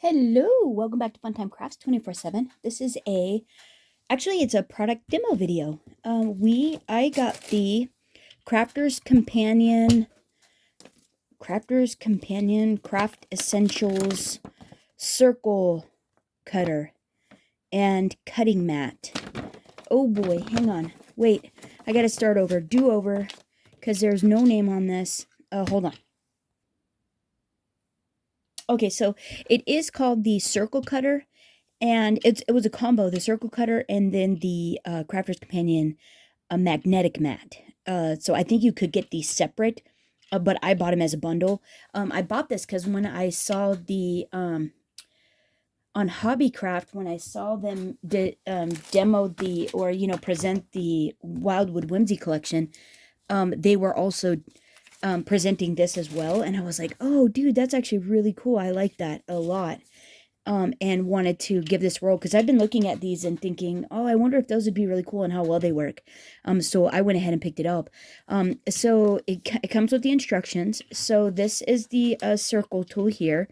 Hello, welcome back to Funtime Crafts 24/7. This is it's a product demo video. I got the Crafter's Companion Craft Essentials Circle Cutter and Cutting Mat. Oh boy, hang on. Wait, I gotta start over. Do over, because there's no name on this. Hold on. Okay, so it is called the Circle Cutter. And it was a combo, the circle cutter and then the Crafter's Companion, a magnetic mat. So I think you could get these separate, but I bought them as a bundle. I bought this because when I saw the on Hobbycraft, when I saw them demo present the Wildwood Whimsy collection, they were also presenting this as well, and I was like, oh dude, that's actually really cool. I like that a lot. And wanted to give this a whirl because I've been looking at these and thinking, oh, I wonder if those would be really cool and how well they work. So I went ahead and picked it up. So it comes with the instructions. So this is the circle tool here.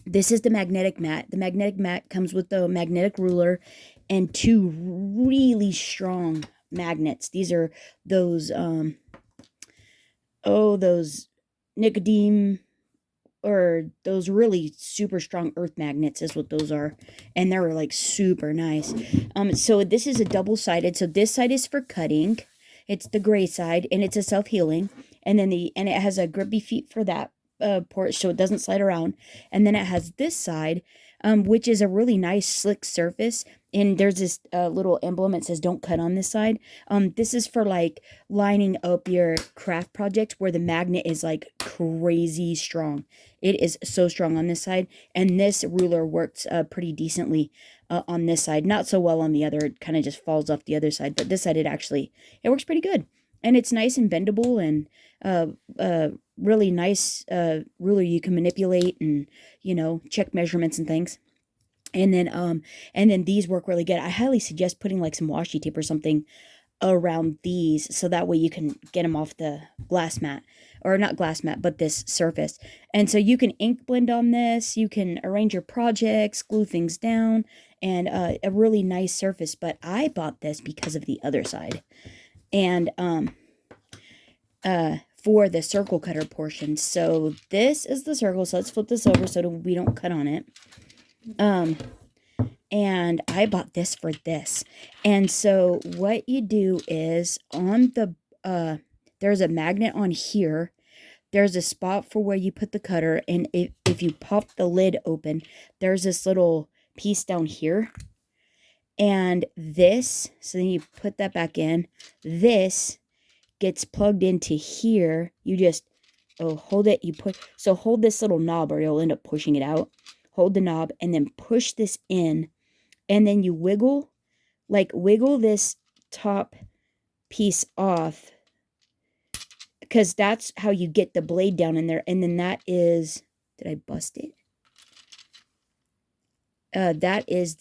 This is the magnetic mat. The magnetic mat comes with the magnetic ruler and two really strong magnets. These are those those nicodeme, or those really super strong earth magnets is what those are, and they're like super nice. So this is a double-sided, so this side is for cutting, it's the gray side, and it's a self-healing, and it has a grippy feet for that port so it doesn't slide around, and then it has this side, which is a really nice slick surface, and there's this little emblem that says don't cut on this side. This is for like lining up your craft project where the magnet is like crazy strong. It is so strong on this side, and this ruler works pretty decently on this side. Not so well on the other. It kind of just falls off the other side, but this side it works pretty good, and it's nice and bendable, and really nice ruler you can manipulate and check measurements and things. And then these work really good. I highly suggest putting like some washi tape or something around these so that way you can get them off the glass mat, or not glass mat, but this surface. And so you can ink blend on this, you can arrange your projects, glue things down, and a really nice surface. But I bought this because of the other side, and for the circle cutter portion. So this is the circle, so let's flip this over so we don't cut on it. And I bought this for this. And so what you do is on the there's a magnet on here. There's a spot for where you put the cutter, and if you pop the lid open, there's this little piece down here. And this, so then you put that back in. This gets plugged into here. You just hold it, hold this little knob or you'll end up pushing it out. Hold the knob and then push this in, and then you wiggle this top piece off, because that's how you get the blade down in there. And then that is, did I bust it? That's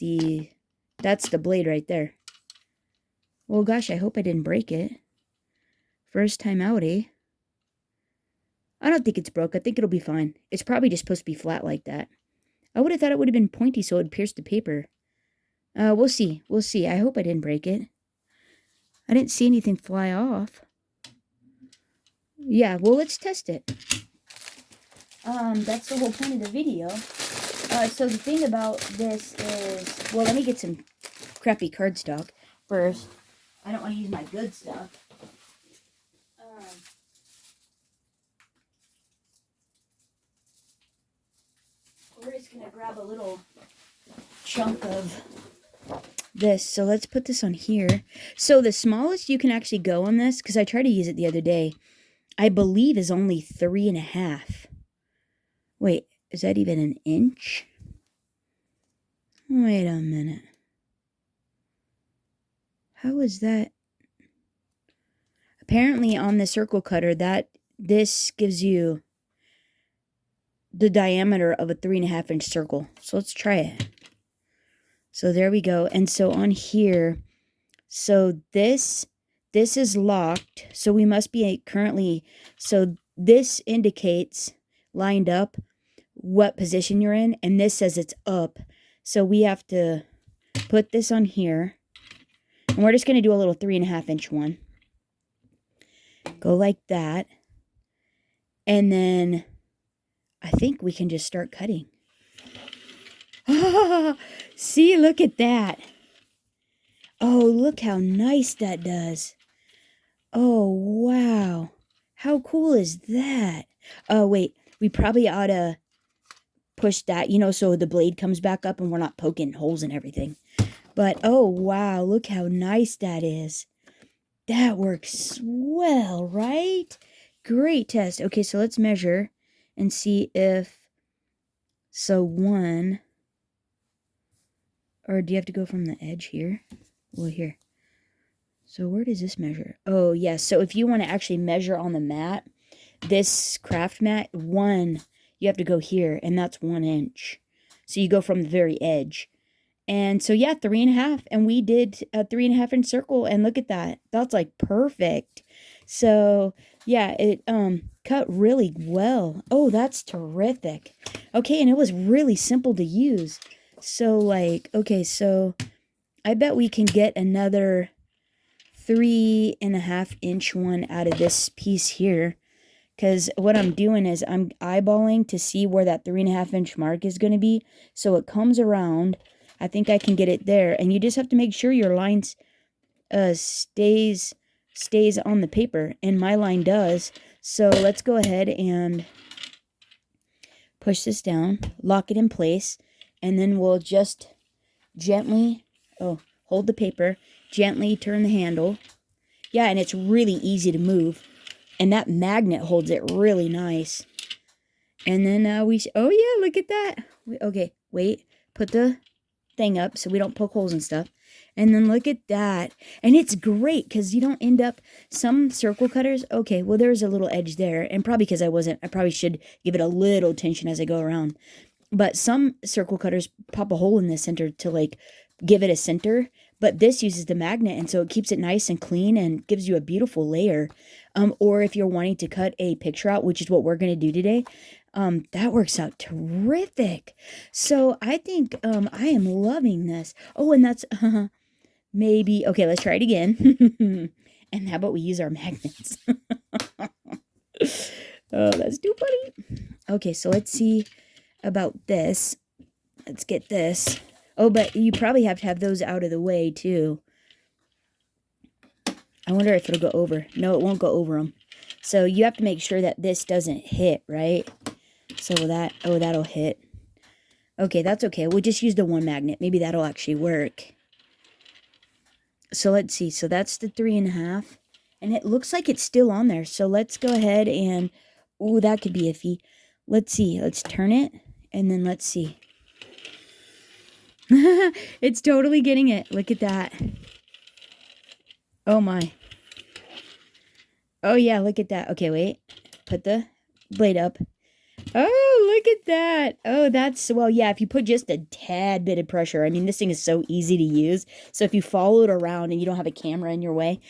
the blade right there. Well, gosh, I hope I didn't break it. First time out, eh? I don't think it's broke. I think it'll be fine. It's probably just supposed to be flat like that. I would have thought it would have been pointy so it would pierce the paper. We'll see. We'll see. I hope I didn't break it. I didn't see anything fly off. Yeah, well, let's test it. That's the whole point of the video. So the thing about this is, well, let me get some crappy cardstock first. I don't want to use my good stuff. We're just going to grab a little chunk of this. So let's put this on here. So the smallest you can actually go on this, because I tried to use it the other day, I believe is only 3.5. Wait, is that even an inch? Wait a minute. How is that? Apparently on the circle cutter, this gives you the diameter of a 3.5-inch circle. So let's try it. So there we go. And so on here, so this is locked. So we must be currently, so this indicates lined up what position you're in, and this says it's up. So we have to put this on here, and we're just going to do a little 3.5 inch one. Go like that. And then I think we can just start cutting. See, look at that. Oh, look how nice that does. Oh, wow. How cool is that? Oh, wait. We probably ought to push that, so the blade comes back up and we're not poking holes and everything. But, oh, wow. Look how nice that is. That works well, right? Great test. Okay, so let's measure and see if... So, 1... Or do you have to go from the edge here? Well, here. So where does this measure? Oh, yes. Yeah. So if you want to actually measure on the mat, this craft mat, you have to go here, and that's 1 inch. So you go from the very edge. And so, yeah, 3.5. And we did a 3.5 inch circle, and look at that. That's like perfect. So, yeah, it cut really well. Oh, that's terrific. Okay, and it was really simple to use. So, like, okay, so I bet we can get another 3.5 inch one out of this piece here. Because what I'm doing is I'm eyeballing to see where that 3.5 inch mark is going to be. So it comes around. I think I can get it there. And you just have to make sure your line stays on the paper. And my line does. So let's go ahead and push this down. Lock it in place. And then we'll just gently, hold the paper, gently turn the handle. Yeah, and it's really easy to move. And that magnet holds it really nice. And then oh yeah, look at that. Okay, wait, put the thing up so we don't poke holes and stuff. And then look at that. And it's great because you don't end up, some circle cutters, okay, well there's a little edge there. And probably because I probably should give it a little tension as I go around. But some circle cutters pop a hole in the center to like give it a center. But this uses the magnet, and so it keeps it nice and clean and gives you a beautiful layer. Or if you're wanting to cut a picture out, which is what we're going to do today, that works out terrific. So I think I am loving this. Oh, and that's maybe... Okay, let's try it again. And how about we use our magnets? Oh, that's too funny. Okay, so let's see about this. Let's get this. Oh, but you probably have to have those out of the way, too. I wonder if it'll go over. No, it won't go over them. So you have to make sure that this doesn't hit, right? So that'll hit. Okay, that's okay. We'll just use the one magnet. Maybe that'll actually work. So let's see. So that's the 3.5. And it looks like it's still on there. So let's go ahead and... Ooh, that could be iffy. Let's see. Let's turn it. And then let's see. It's totally getting it. Look at that. Oh my. Oh yeah, look at that. Okay, wait. Put the blade up. Oh, look at that. Oh, that's, well, yeah, if you put just a tad bit of pressure, I mean, this thing is so easy to use. So if you follow it around and you don't have a camera in your way,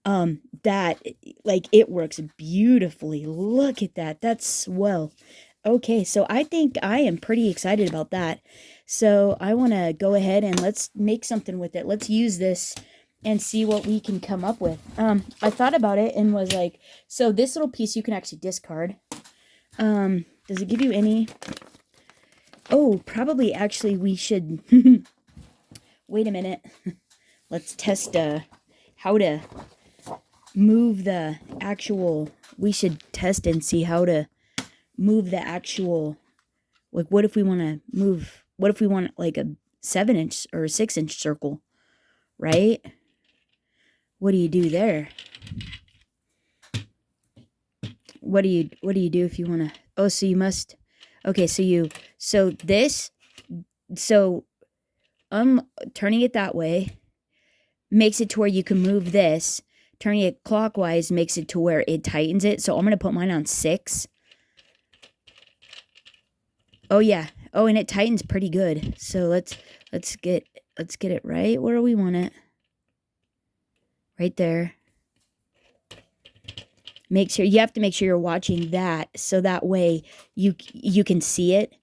it works beautifully. Look at that. That's swell. Okay, so I think I am pretty excited about that. So I want to go ahead and let's make something with it. Let's use this and see what we can come up with. I thought about it and was like, so this little piece you can actually discard. Does it give you any? Oh, probably actually we should, wait a minute. Let's test how to move the actual, we should test and see how to move the actual, like what if we want to move, what if we want like a 7-inch or a 6-inch circle, right? What do you do there? What do you do if you want to, oh, so you must, okay, so turning it that way makes it to where you can move this. Turning it clockwise makes it to where it tightens it. So I'm going to put mine on 6. Oh yeah. Oh, and it tightens pretty good. So let's get it right where we want it. Right there. You have to make sure you're watching that so that way you can see it.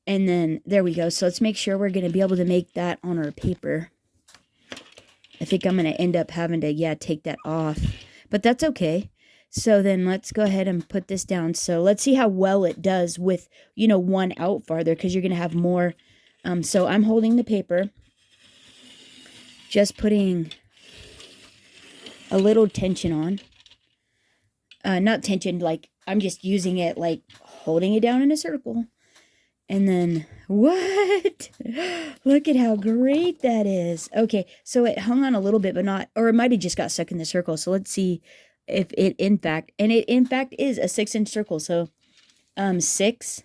And then, there we go. So let's make sure we're going to be able to make that on our paper. I think I'm going to end up having to, yeah, take that off. But that's okay. So then let's go ahead and put this down. So let's see how well it does with, you know, one out farther, because you're going to have more. So I'm holding the paper. Just putting a little tension on. Not tension, like I'm just using it, like holding it down in a circle. And then, what? Look at how great that is. Okay, so it hung on a little bit, but not, or it might have just got stuck in the circle. So let's see if it in fact, and it in fact is a 6-inch circle. So 6,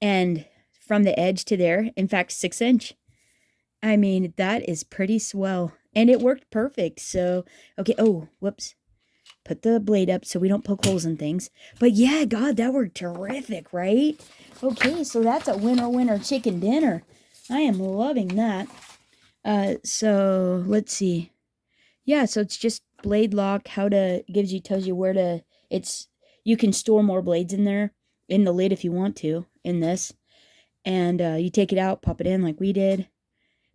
and from the edge to there, in fact, 6-inch. I mean, that is pretty swell. And it worked perfect. So, okay, oh, whoops. Put the blade up so we don't poke holes in things. But yeah, God, that worked terrific, right? Okay, so that's a winner chicken dinner. I am loving that. So let's see. Yeah, so it's just blade lock, tells you where to, you can store more blades in there, in the lid if you want to, in this. And you take it out, pop it in like we did.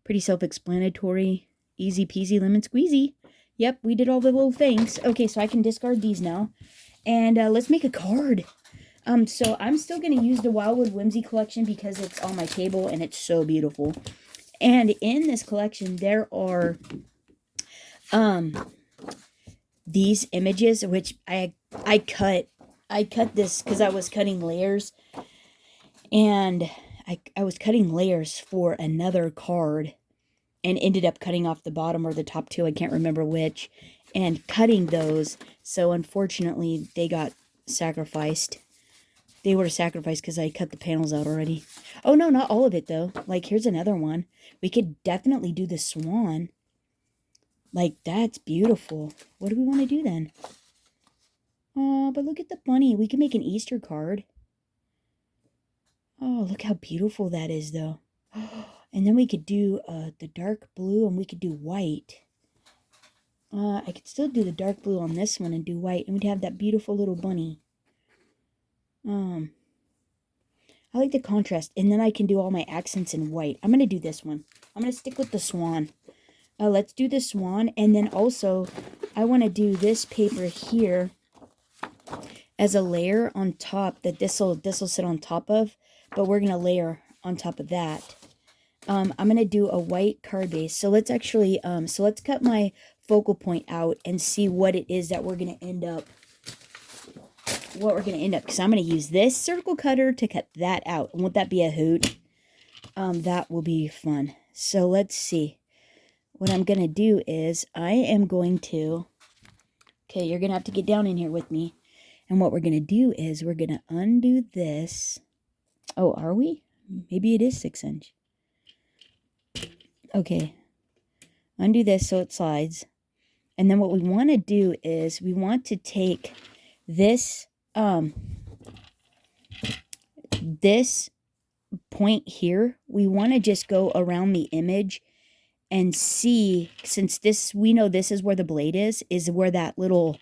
Pretty self-explanatory. Easy peasy lemon squeezy. Yep, we did all the little things. Okay, so I can discard these now. And let's make a card. So I'm still going to use the Wildwood Whimsy collection because it's on my table and it's so beautiful. And in this collection, there are these images, which I cut this because I was cutting layers. And I was cutting layers for another card. And ended up cutting off the bottom or the top two, I can't remember which, and cutting those. So unfortunately, they got sacrificed. They were sacrificed because I cut the panels out already. Oh no, not all of it though. Like, here's another one. We could definitely do the swan. Like, that's beautiful. What do we want to do then? Oh, but look at the bunny. We can make an Easter card. Oh, look how beautiful that is though. And then we could do the dark blue, and we could do white. I could still do the dark blue on this one and do white, and we'd have that beautiful little bunny. I like the contrast, and then I can do all my accents in white. I'm going to do this one. I'm going to stick with the swan. Let's do the swan, and then also, I want to do this paper here as a layer on top that this'll sit on top of, but we're going to layer on top of that. I'm going to do a white card base. So let's actually, let's cut my focal point out and see what it is that we're going to end up, because I'm going to use this circle cutter to cut that out. Won't that be a hoot? That will be fun. So let's see. What I'm going to do is I am going to, okay, you're going to have to get down in here with me. And what we're going to do is we're going to undo this. Oh, are we? Maybe it is 6-inch. Okay, undo this so it slides. And then what we want to do is we want to take this, this point here. We want to just go around the image and see, since this, we know this is where the blade is where that little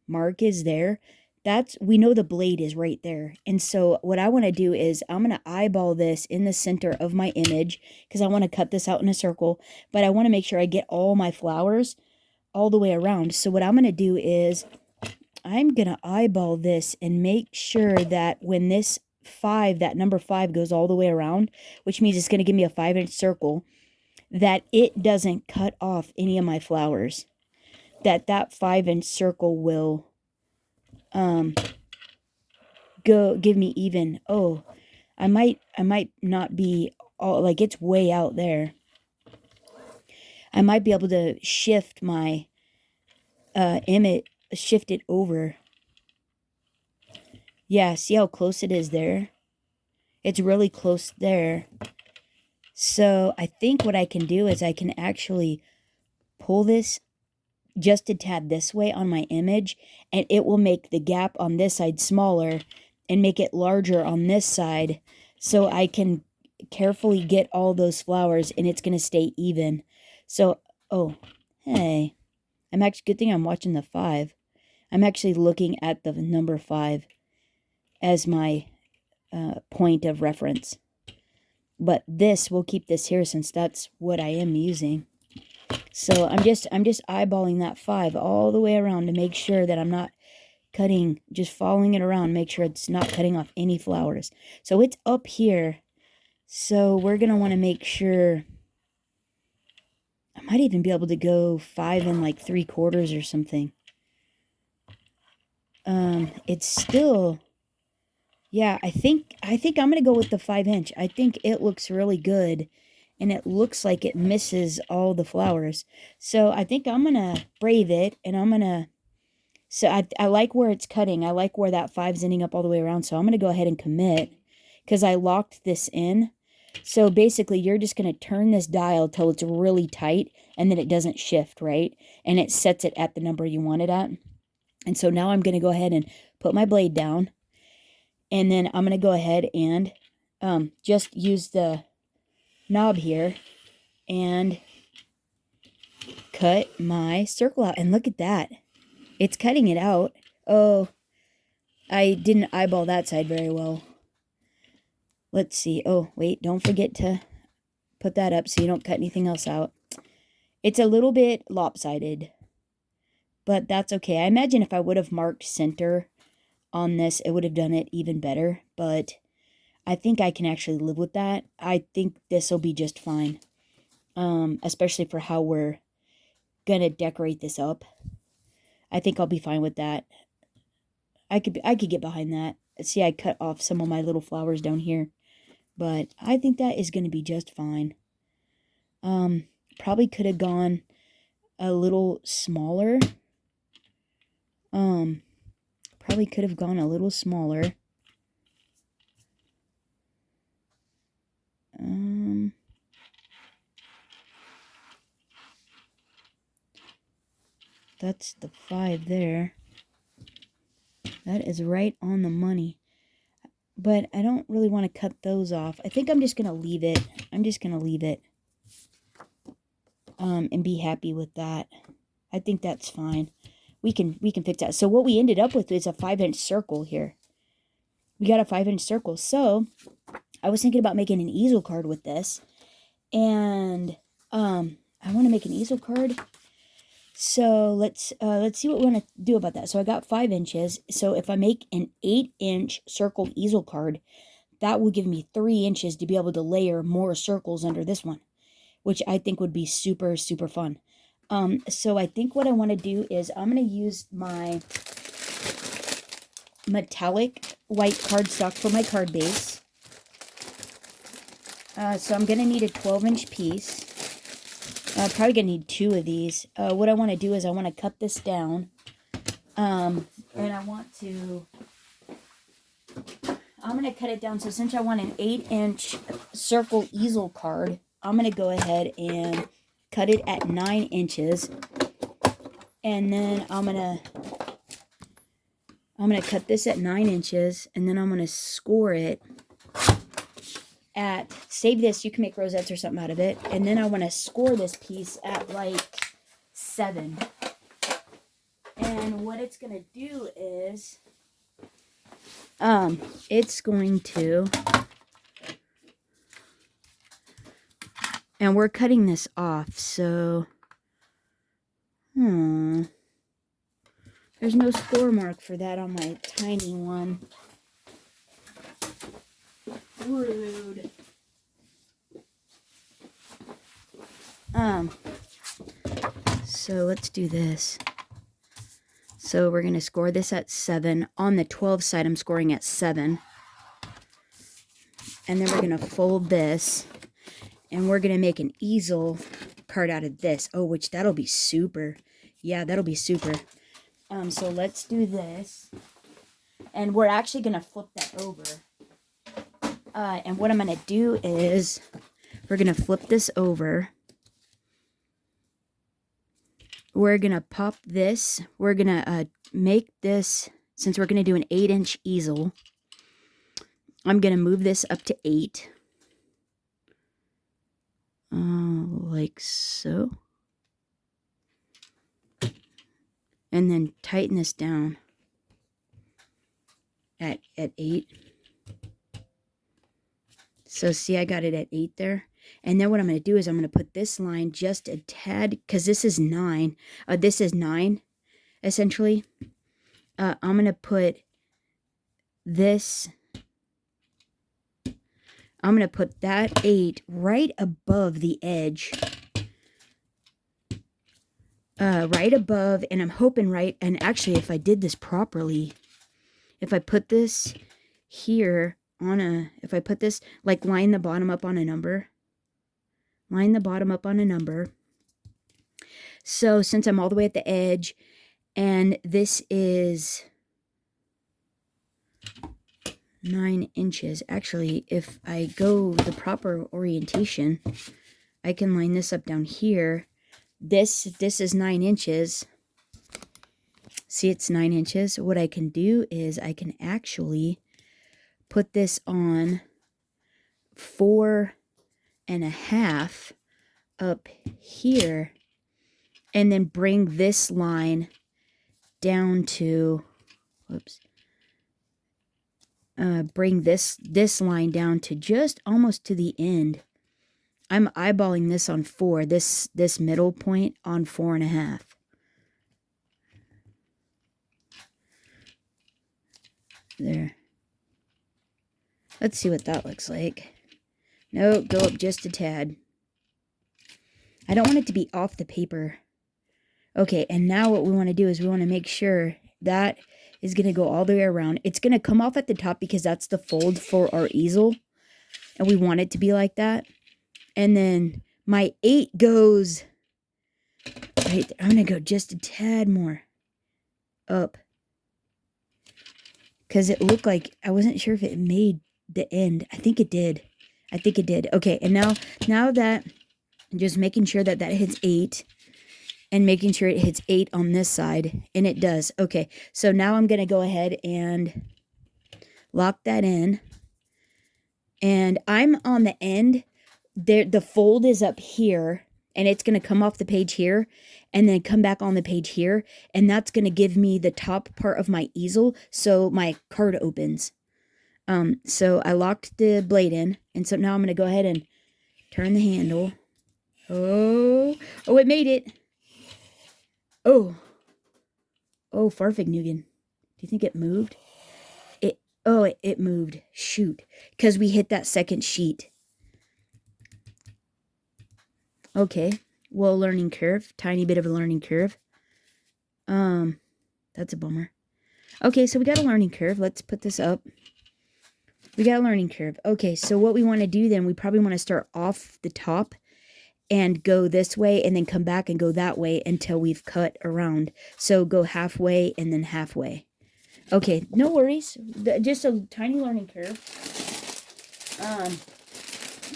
mark is there. We know the blade is right there. And so what I want to do is I'm going to eyeball this in the center of my image because I want to cut this out in a circle, but I want to make sure I get all my flowers all the way around. So what I'm going to do is I'm going to eyeball this and make sure that when this 5, that number 5 goes all the way around, which means it's going to give me a 5-inch circle, that it doesn't cut off any of my flowers. That 5-inch circle will go give me even. Oh, I might not be all, like, it's way out there. I might be able to shift my image, shift it over. Yeah, see how close it is there? It's really close there. So I think what I can do is I can actually pull this just a tad this way on my image, and it will make the gap on this side smaller and make it larger on this side, so I can carefully get all those flowers and it's going to stay even. So, oh, hey, good thing I'm watching the 5. I'm actually looking at the number 5 as my point of reference. But this, we'll keep this here since that's what I am using. So I'm just eyeballing that 5 all the way around to make sure that I'm not cutting, just following it around, make sure it's not cutting off any flowers. So it's up here. So we're going to want to make sure, I might even be able to go 5 and like 3/4 or something. It's still, yeah, I think I'm going to go with the 5-inch. I think it looks really good. And it looks like it misses all the flowers. So I think I'm going to brave it. And I'm going to... So I like where it's cutting. I like where that 5's ending up all the way around. So I'm going to go ahead and commit. Because I locked this in. So basically, you're just going to turn this dial till it's really tight. And then it doesn't shift, right? And it sets it at the number you want it at. And so now I'm going to go ahead and put my blade down. And then I'm going to go ahead and just use the knob here and cut my circle out. And look at that. It's cutting it out. Oh, I didn't eyeball that side very well. Let's see. Oh, wait, don't forget to put that up so you don't cut anything else out. It's a little bit lopsided, but that's okay. I imagine if I would have marked center on this, it would have done it even better, but I think I can actually live with that. I think this will be just fine, especially for how we're going to decorate this up. I think I'll be fine with that. I could get behind that. See, I cut off some of my little flowers down here, but I think that is going to be just fine. Probably could have gone a little smaller. Probably could have gone a little smaller. That's the 5 there. That is right on the money. But I don't really want to cut those off. I think I'm just going to leave it. I'm just going to leave it. And be happy with that. I think that's fine. We can fix that. So what we ended up with is a 5-inch circle here. We got a 5-inch circle. So I was thinking about making an easel card with this. And I want to make an easel card. So let's see what we want to do about that. So I got 5 inches. So if I make an 8-inch circled easel card, that will give me 3 inches to be able to layer more circles under this one, which I think would be super, super fun. So I think what I want to do is I'm going to use my metallic white cardstock for my card base. So I'm going to need a 12-inch piece. I'm probably going to need 2 of these. What I want to do is I want to cut this down. And I'm going to cut it down. So since I want an 8-inch circle easel card, I'm going to go ahead and cut it at 9 inches. And then I'm going to cut this at 9 inches. And then I'm going to score it at, save this, you can make rosettes or something out of it. And then I want to score this piece at like 7. And what it's going to do is, it's going to, and we're cutting this off, so, there's no score mark for that on my tiny one. Rude. So let's do this. So we're going to score this at 7. On the 12 side, I'm scoring at 7. And then we're going to fold this. And we're going to make an easel card out of this. Oh, which that'll be super. Yeah, that'll be super. So let's do this. And we're actually going to flip that over. And what I'm going to do is we're going to flip this over. We're going to pop this. We're going to make this, since we're going to do an 8-inch easel, I'm going to move this up to 8. Like so. And then tighten this down at 8. So see, I got it at 8 there. And then what I'm going to do is I'm going to put this line just a tad, because this is 9. This is 9, essentially. I'm going to put this, I'm going to put that 8 right above the edge. Right above, and I'm hoping right, and actually if I did this properly, if I put this here on a, if I put this, like line the bottom up on a number, line the bottom up on a number. So since I'm all the way at the edge, and this is 9 inches, actually, if I go the proper orientation, I can line this up down here. This is 9 inches. See, it's 9 inches. What I can do is I can actually put this on 4.5 up here, and then bring this line down to, whoops, bring this line down to just almost to the end. I'm eyeballing this on 4, this middle point on 4.5. There. Let's see what that looks like. No, go up just a tad. I don't want it to be off the paper. Okay, and now what we want to do is we want to make sure that is going to go all the way around. It's going to come off at the top because that's the fold for our easel. And we want it to be like that. And then my 8 goes right there. I'm going to go just a tad more up. Because it looked like, I wasn't sure if it made the end. I think it did. I think it did. Okay, and now that, just making sure that that hits 8. And making sure it hits 8 on this side. And it does. Okay, so now I'm going to go ahead and lock that in. And I'm on the end. The fold is up here. And it's going to come off the page here. And then come back on the page here. And that's going to give me the top part of my easel. So my card opens. So I locked the blade in. And so now I'm going to go ahead and turn the handle. Oh, it made it. Oh, Farfignugan. Do you think it moved? It moved. Shoot. Because we hit that second sheet. Okay. Well, learning curve. Tiny bit of a learning curve. That's a bummer. Okay, so we got a learning curve. Let's put this up. We got a learning curve. Okay, so what we want to do then, we probably want to start off the top and go this way and then come back and go that way until we've cut around. So go halfway and then halfway. Okay, no worries. Just a tiny learning curve.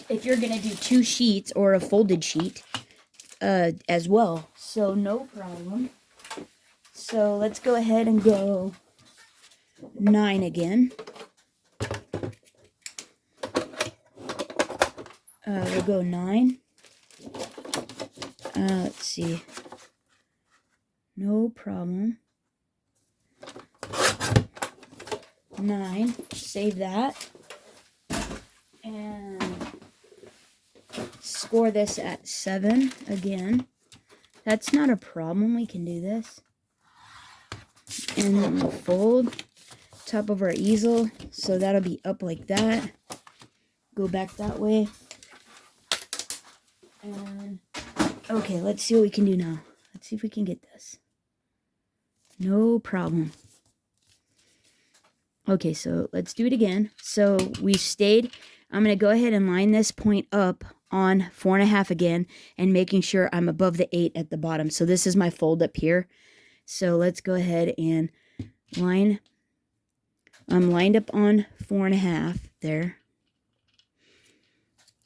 If you're going to do 2 sheets or a folded sheet as well. So no problem. So let's go ahead and go 9 again. We'll go 9. Let's see. No problem. 9. Save that. And score this at 7 again. That's not a problem. We can do this. And then we'll fold top of our easel. So that'll be up like that. Go back that way. And okay, let's see what we can do now. Let's see if we can get this. No problem. Okay, so let's do it again. So we've stayed. I'm going to go ahead and line this point up on 4.5 again and making sure I'm above the 8 at the bottom. So this is my fold up here. So let's go ahead and line. I'm lined up on 4.5 there.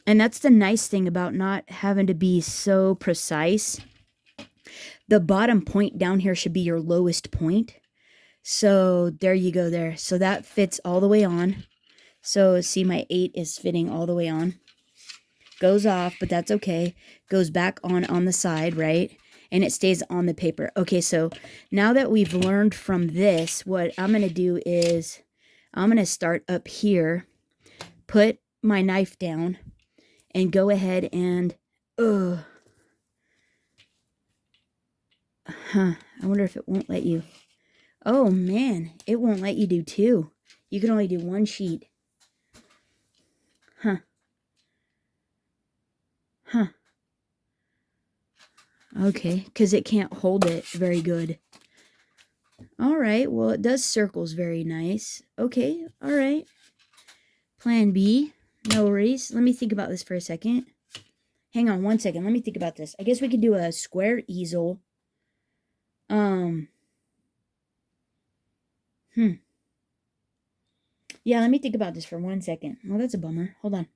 And that's the nice thing about not having to be so precise. The bottom point down here should be your lowest point. So there you go there. So that fits all the way on. So see, my 8 is fitting all the way on. Goes off, but that's okay. Goes back on the side, right? And it stays on the paper. Okay, so now that we've learned from this, what I'm going to do is I'm going to start up here. Put my knife down and go ahead and, I wonder if it won't let you. Oh man, it won't let you do two. You can only do one sheet. Huh. Okay, because it can't hold it very good. All right, well, it does circles very nice. Okay, all right. Plan B, no worries. Let me think about this for a second. Hang on one second. Let me think about this. I guess we could do a square easel. Yeah, let me think about this for 1 second. Well, that's a bummer. Hold on.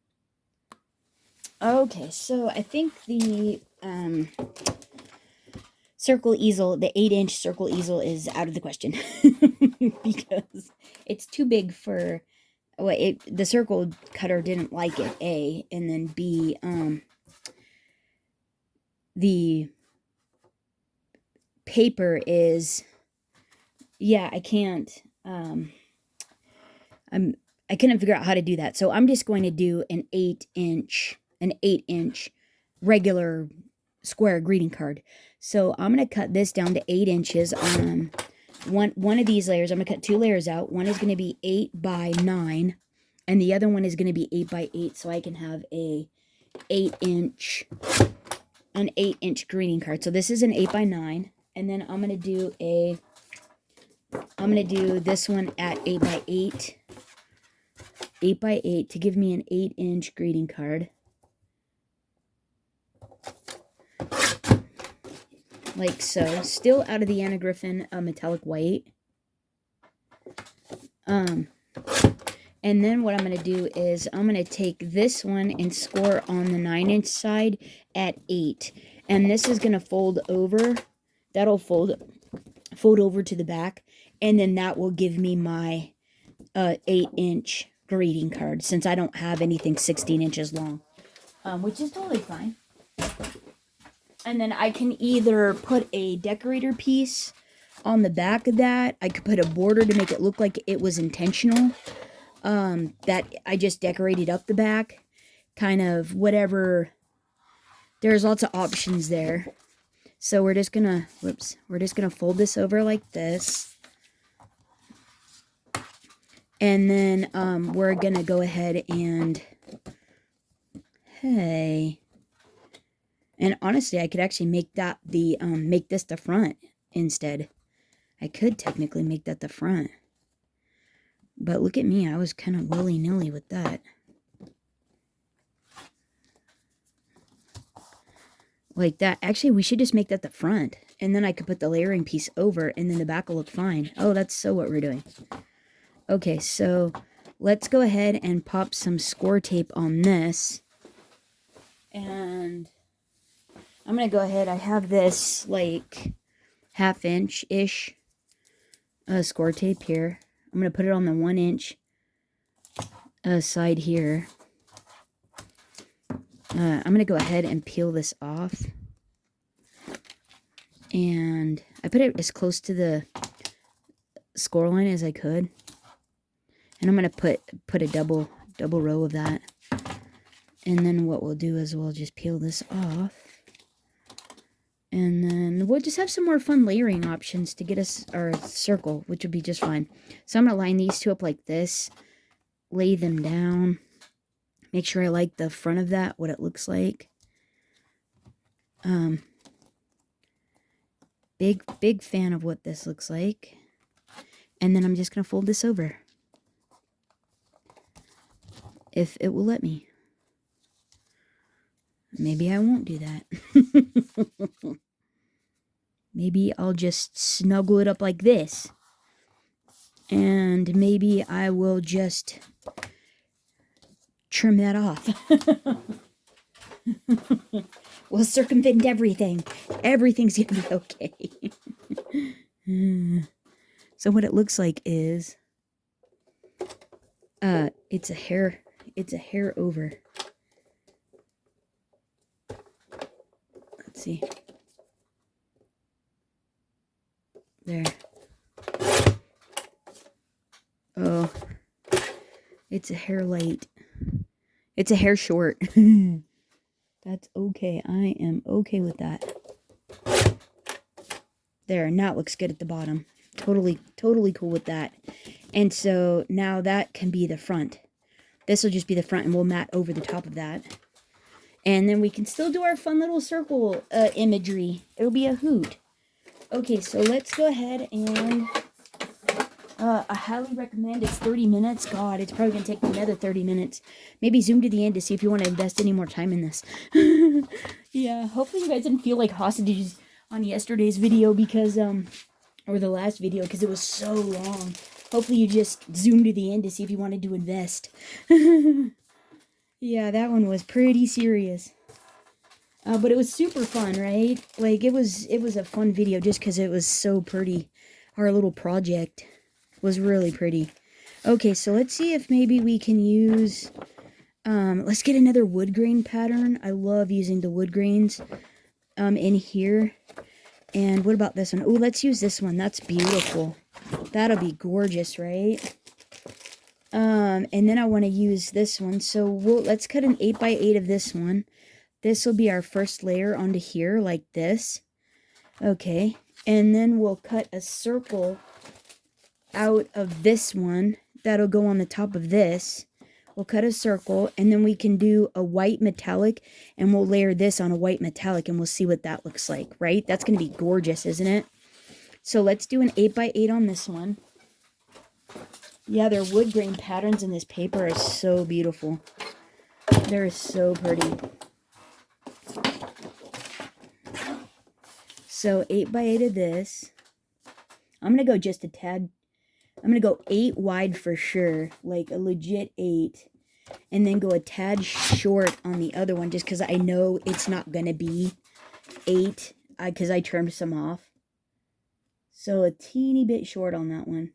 Okay, so I think the circle easel, the 8-inch circle easel is out of the question because it's too big for, well, the circle cutter didn't like it, A, and then B, the paper is, yeah, I can't, I couldn't figure out how to do that. So I'm just going to do an 8-inch regular square greeting card. So I'm going to cut this down to 8 inches on one of these layers. I'm going to cut 2 layers out. One is going to be 8 by 9 and the other one is going to be 8 by 8, so I can have an 8-inch greeting card. So this is an 8 by 9, and then I'm going to do this one at 8 by 8. 8 by 8 to give me an 8-inch greeting card. Like so. Still out of the Anna Griffin metallic white. And then what I'm going to do is I'm going to take this one and score on the 9-inch side at 8. And this is going to fold over. That'll fold over to the back. And then that will give me my 8-inch greeting card, since I don't have anything 16 inches long, which is totally fine. And then I can either put a decorator piece on the back of that. I could put a border to make it look like it was intentional, that I just decorated up the back, kind of whatever. There's lots of options there. So we're just gonna fold this over like this. And then we're going to go ahead and, hey, and honestly, I could actually make that make this the front instead. I could technically make that the front. But look at me, I was kind of willy-nilly with that. Like that. Actually, we should just make that the front. And then I could put the layering piece over, and then the back will look fine. Oh, that's so what we're doing. Okay, so let's go ahead and pop some score tape on this. And I'm going to go ahead. I have this like 1/2 inch-ish score tape here. I'm going to put it on the 1-inch side here. I'm going to go ahead and peel this off. And I put it as close to the score line as I could. And I'm going to put a double row of that. And then what we'll do is we'll just peel this off. And then we'll just have some more fun layering options to get us our circle, which would be just fine. So I'm going to line these two up like this. Lay them down. Make sure I like the front of that, what it looks like. Big fan of what this looks like. And then I'm just going to fold this over. If it will let me. Maybe I won't do that. Maybe I'll just snuggle it up like this. And maybe I will just trim that off. We'll circumvent everything. Everything's going to be okay. So what it looks like is it's a hair over. Let's see. There. Oh. It's a hair light. It's a hair short. That's okay. I am okay with that. There, now it looks good at the bottom. Totally cool with that. And so now that can be the front. This will just be the front, and we'll mat over the top of that. And then we can still do our fun little circle imagery. It'll be a hoot. Okay, so let's go ahead and... I highly recommend. It's 30 minutes. God, it's probably going to take me another 30 minutes. Maybe zoom to the end to see if you want to invest any more time in this. Yeah, hopefully you guys didn't feel like hostages on yesterday's video because, or the last video, because it was so long. Hopefully you just zoomed to the end to see if you wanted to invest. Yeah, that one was pretty serious. But it was super fun, right? Like, it was a fun video just because it was so pretty. Our little project was really pretty. Okay, so let's see if maybe we can use... let's get another wood grain pattern. I love using the wood grains in here. And what about this one? Oh, let's use this one. That's beautiful. That'll be gorgeous, right? And then I want to use this one. So let's cut an 8x8 of this one. This will be our first layer onto here, like this. Okay. And then we'll cut a circle out of this one. That'll go on the top of this. We'll cut a circle, and then we can do a white metallic, and we'll layer this on a white metallic, and we'll see what that looks like, right? That's going to be gorgeous, isn't it? So let's do an 8x8 on this one. Yeah, their wood grain patterns in this paper are so beautiful. They're so pretty. So 8x8 of this. I'm going to go just a tad. I'm going to go 8 wide for sure. Like a legit 8. And then go a tad short on the other one. Just because I know it's not going to be 8. Because I trimmed some off. So a teeny bit short on that one.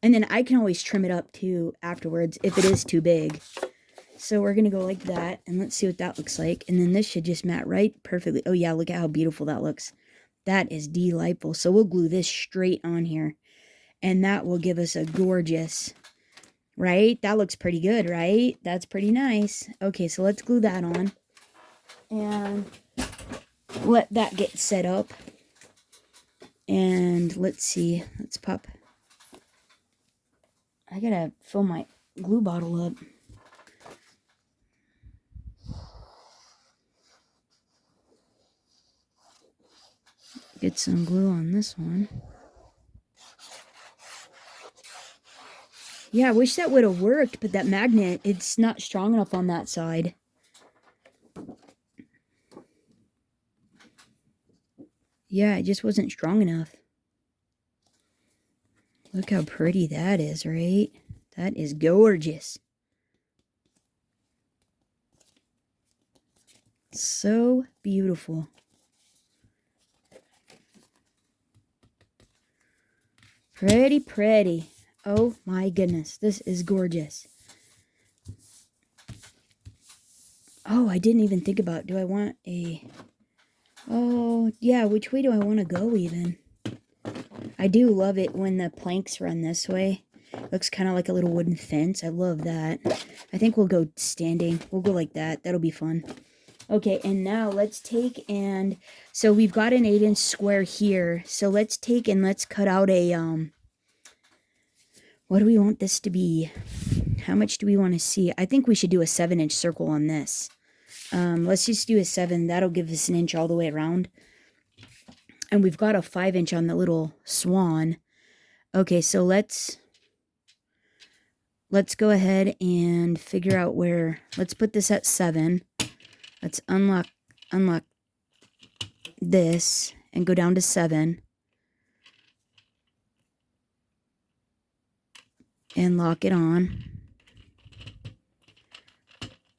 And then I can always trim it up too afterwards if it is too big. So we're going to go like that. And let's see what that looks like. And then this should just mat right perfectly. Oh yeah, look at how beautiful that looks. That is delightful. So we'll glue this straight on here. And that will give us a gorgeous, right? That looks pretty good, right? That's pretty nice. Okay, so let's glue that on. And let that get set up. And let's see. Let's pop. I gotta fill my glue bottle up. Get some glue on this one. Yeah, I wish that would have worked, but that magnet, it's not strong enough on that side. Yeah, it just wasn't strong enough. Look how pretty that is, right? That is gorgeous. So beautiful. Pretty, pretty. Oh my goodness, this is gorgeous. Oh, I didn't even think about, do I want a... Oh, yeah, which way do I want to go even? I do love it when the planks run this way. Looks kind of like a little wooden fence. I love that. I think we'll go standing. We'll go like that. That'll be fun. Okay, and now let's take and... So we've got an 8-inch square here. So let's take and let's cut out a... What do we want this to be? How much do we want to see? I think we should do a 7-inch circle on this. Let's just do a 7. That'll give us an inch all the way around. And we've got a 5-inch on the little swan. Okay, so let's go ahead and figure out where... Let's put this at 7. Let's unlock this and go down to 7. And lock it on.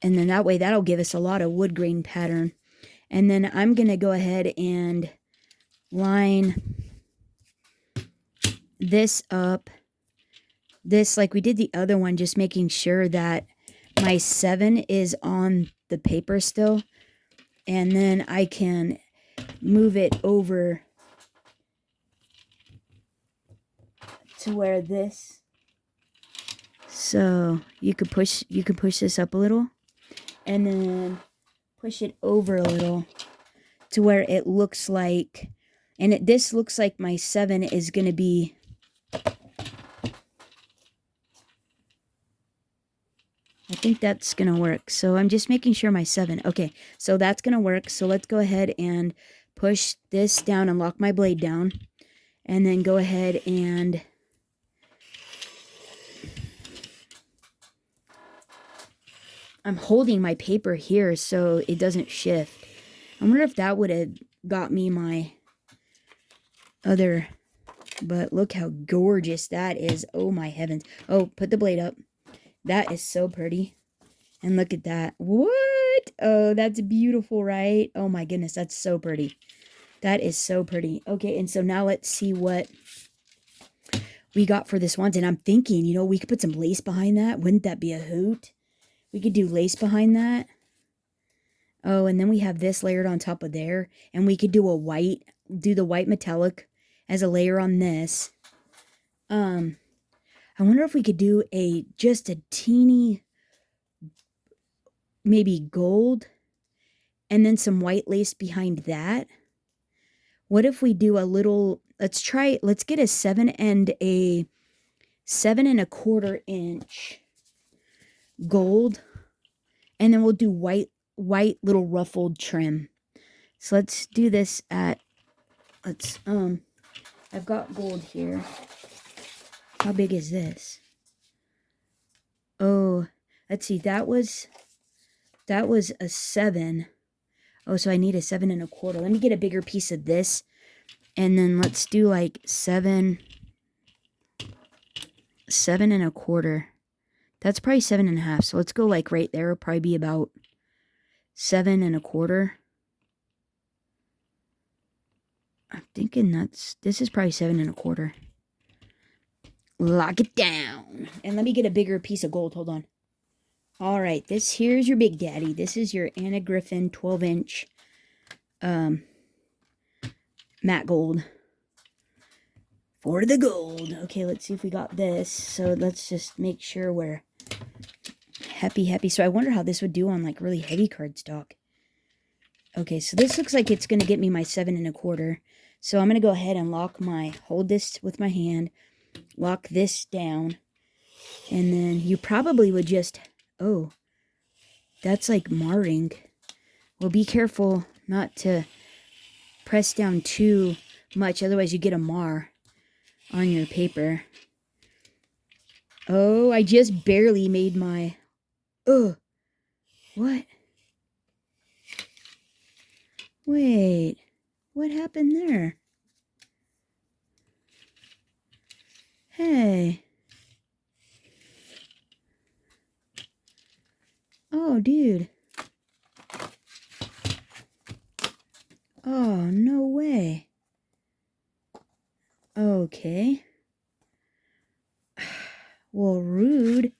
And then that way, that'll give us a lot of wood grain pattern. And then I'm going to go ahead and line this up. This, like we did the other one, just making sure that my 7 is on the paper still. And then I can move it over to where this So you could push this up a little and then push it over a little to where it looks like, and this looks like my 7 is going to be, I think that's going to work. So I'm just making sure my 7, okay, so that's going to work. So let's go ahead and push this down and lock my blade down, and then go ahead and I'm holding my paper here so it doesn't shift. I wonder if that would have got me my other, but look how gorgeous that is. Oh my heavens. Oh, put the blade up. That is so pretty. And look at that. What? Oh, that's beautiful, right? Oh my goodness, that's so pretty. That is so pretty. Okay, and so now let's see what we got for this one. And I'm thinking, you know, we could put some lace behind that. Wouldn't that be a hoot? We could do lace behind that. Oh, and then we have this layered on top of there. And we could do the white metallic as a layer on this. I wonder if we could do just a teeny, maybe gold, and then some white lace behind that. What if we do a little, let's get a 7 and a 7¼ inch gold, and then we'll do white little ruffled trim. So let's do this I've got gold here. How big is this? Oh, let's see, that was a 7. Oh, so I need a 7¼ Let me get a bigger piece of this, and then let's do like 7¼ That's probably 7½. So let's go like right there. It'll probably be about 7¼ I'm thinking this is probably 7¼ Lock it down. And let me get a bigger piece of gold. Hold on. All right, here's your big daddy. This is your Anna Griffin 12-inch matte gold. For the gold. Okay, let's see if we got this. So let's just make sure we're happy. So I wonder how this would do on like really heavy cardstock. Okay, so this looks like it's going to get me my 7¼ So I'm going to go ahead and hold this with my hand, lock this down, and then you probably would just, oh, that's like marring. Well, be careful not to press down too much, otherwise you get a mar on your paper. Oh, I just barely made my, what? Wait, what happened there? Hey. Oh, dude. Oh, no way. Okay. Well, rude.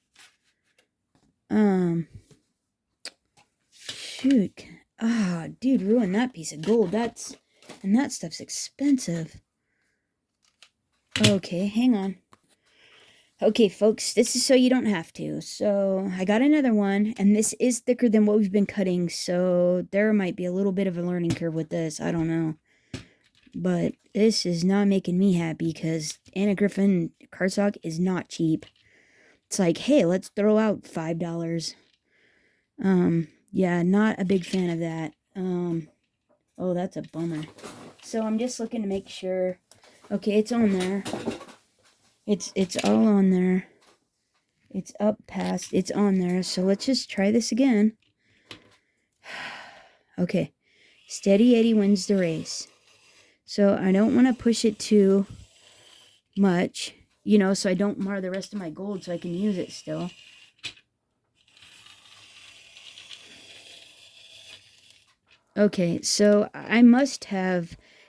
Shoot. Ah, dude, ruined that piece of gold. And that stuff's expensive. Okay, hang on. Okay, folks, this is so you don't have to. So I got another one, and this is thicker than what we've been cutting, so there might be a little bit of a learning curve with this. I don't know. But this is not making me happy, because Anna Griffin cardstock is not cheap. It's like, hey, let's throw out $5. Yeah, not a big fan of that. Oh, that's a bummer. So I'm just looking to make sure. Okay, it's on there. It's all on there. It's up past. It's on there. So let's just try this again. Okay. Steady Eddie wins the race. So I don't want to push it too much, you know, so I don't mar the rest of my gold so I can use it still. Okay, so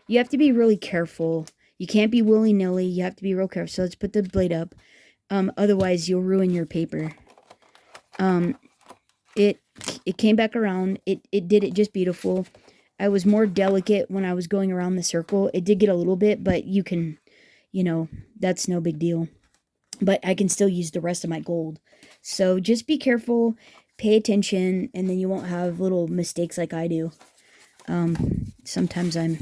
you have to be really careful. You can't be willy-nilly. You have to be real careful. So let's put the blade up. Otherwise, you'll ruin your paper. It came back around. It did it just beautiful. I was more delicate when I was going around the circle. It did get a little bit, but you can, you know, that's no big deal. but I can still use the rest of my gold. So just be careful, pay attention, and then you won't have little mistakes like I do. Sometimes I'm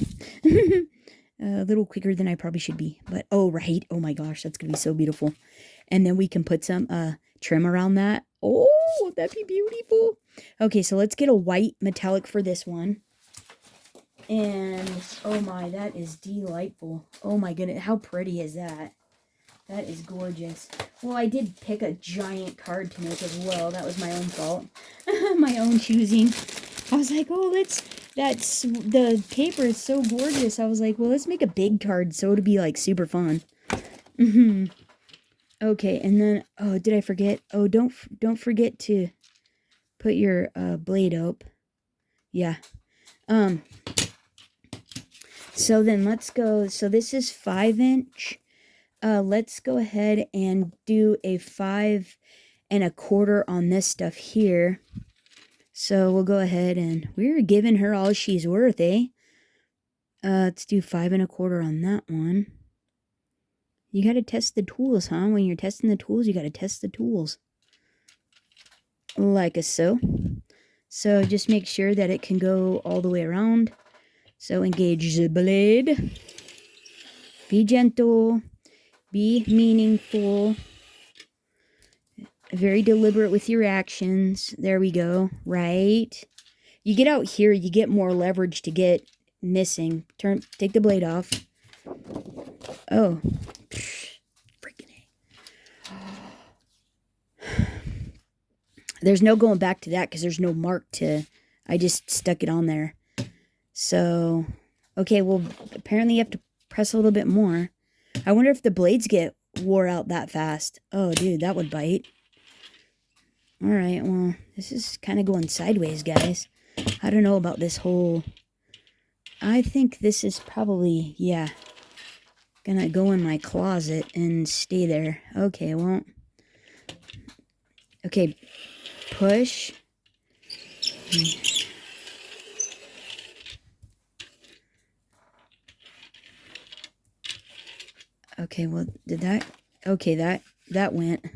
a little quicker than I probably should be. But, oh, right. Oh, my gosh. That's going to be so beautiful. And then we can put some trim around that. Oh, that'd be beautiful. Okay, so let's get a white metallic for this one. And, oh, my, that is delightful. Oh, my goodness. How pretty is that? That is gorgeous. Well, I did pick a giant card to make as well. That was my own fault. My own choosing. I was like, oh, the paper is so gorgeous. I was like, well, let's make a big card so it'll be like super fun. Okay, and then, oh, did I forget? Oh, don't forget to put your blade up. Yeah. So then let's go. So this is 5-inch. Let's go ahead and do a 5 1/4 on this stuff here. So we'll go ahead and we're giving her all she's worth, eh? Let's do 5 1/4 on that one. You gotta test the tools, huh? When you're testing the tools, you gotta test the tools. Like so. So just make sure that it can go all the way around. So engage the blade. Be gentle. Be meaningful. Very deliberate with your actions. There we go. Right. You get out here, you get more leverage to get missing. Take the blade off. Oh. Freaking A. There's no going back to that because there's no mark to... I just stuck it on there. So, okay, well, apparently you have to press a little bit more. I wonder if the blades get wore out that fast. Oh, dude, that would bite. Alright, well, this is kind of going sideways, guys. I don't know about this whole... I think this is probably, yeah, gonna go in my closet and stay there. Okay, well... Okay, push. Okay, well, did that... Okay, that went.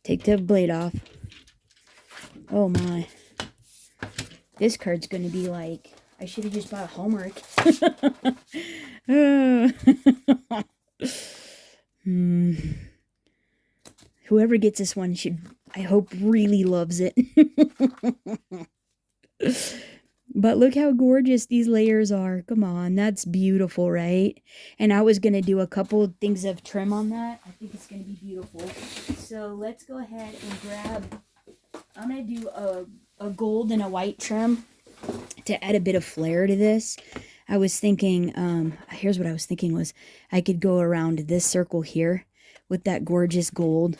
Take the blade off. Oh, my. This card's gonna be like... I should have just bought a Hallmark. Whoever gets this one should, I hope, really loves it. But look how gorgeous these layers are. Come on, that's beautiful, right? And I was going to do a couple things of trim on that. I think it's going to be beautiful. So let's go ahead and grab... I'm going to do a gold and a white trim to add a bit of flair to this. I was thinking, here's what I was thinking was I could go around this circle here with that gorgeous gold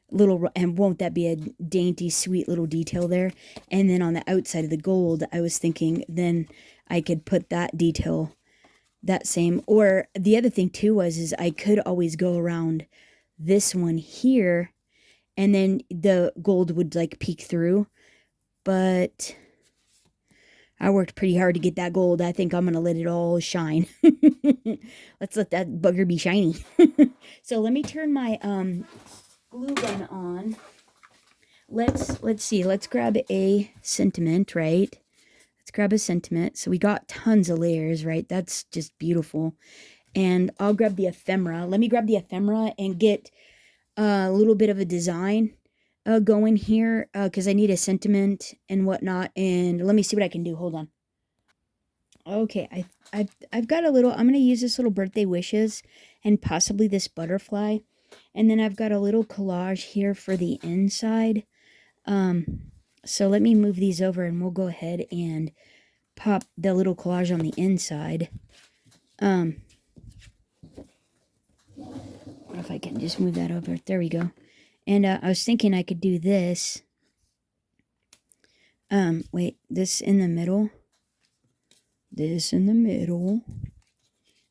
little, and won't that be a dainty, sweet little detail there? And then on the outside of the gold, I was thinking then I could put that detail that same. Or the other thing too is I could always go around this one here and then the gold would like peek through. But I worked pretty hard to get that gold. I think I'm going to let it all shine. Let's let that bugger be shiny. So let me turn my glue gun on. Let's see. Let's grab a sentiment, right? Let's grab a sentiment. So we got tons of layers, right? That's just beautiful. And I'll grab the ephemera. Let me grab the ephemera and get a little bit of a design going here because I need a sentiment and whatnot. And let me see what I can do. Hold on. Okay, I've got a little. I'm gonna use this little birthday wishes and possibly this butterfly, and then I've got a little collage here for the inside. So let me move these over and we'll go ahead and pop the little collage on the inside. What if I can just move that over? There we go. And I was thinking I could do this. Wait, this in the middle. This in the middle.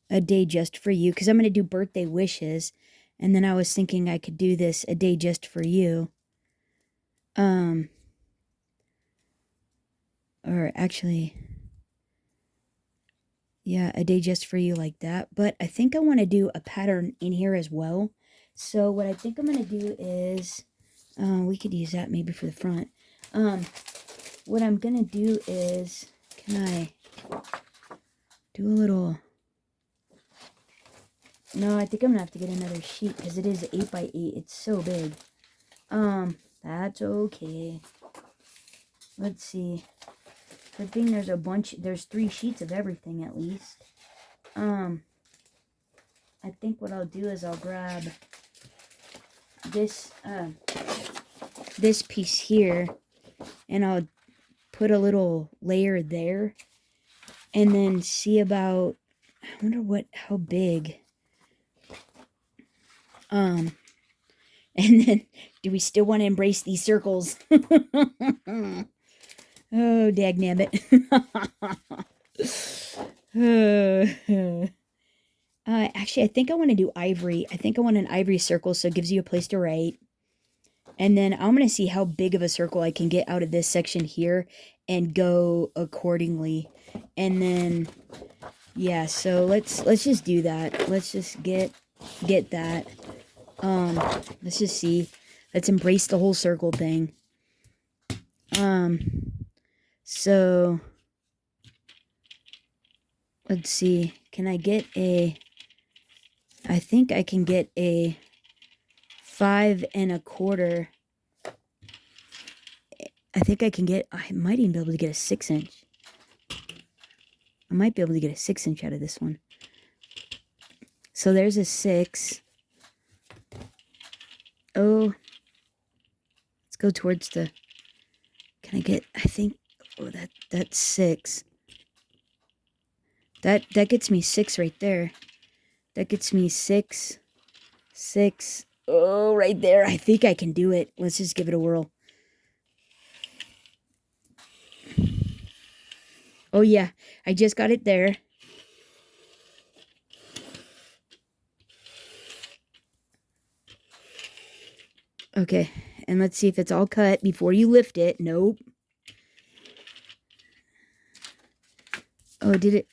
A day just for you. Because I'm going to do birthday wishes. And then I was thinking I could do this a day just for you. Or actually... Yeah, a day just for you like that. But I think I want to do a pattern in here as well. So what I think I'm going to do is, we could use that maybe for the front. What I'm going to do is, can I do a little... No, I think I'm going to have to get another sheet because it is 8x8. It's so big. That's okay. Let's see. Good thing there's a bunch, there's 3 sheets of everything at least. I think what I'll do is I'll grab this, this piece here, and I'll put a little layer there, and then see about, I wonder how big, and then, do we still want to embrace these circles? Oh, dagnabbit. Actually, I think I want to do ivory. I think I want an ivory circle so it gives you a place to write. And then I'm going to see how big of a circle I can get out of this section here and go accordingly. And then, yeah, so let's just do that. Let's just get that. Let's just see. Let's embrace the whole circle thing. So let's see. Can I get I think I can get a 5 1/4. I think I can get, I might even be able to get a 6-inch. I might be able to get a 6-inch out of this one. So there's a 6. Oh, let's go towards the, can I get, I think, oh, that's 6. That gets me 6 right there. That gets me 6. Oh, right there. I think I can do it. Let's just give it a whirl. Oh, yeah. I just got it there. Okay. And let's see if it's all cut before you lift it. Nope. Oh, did it?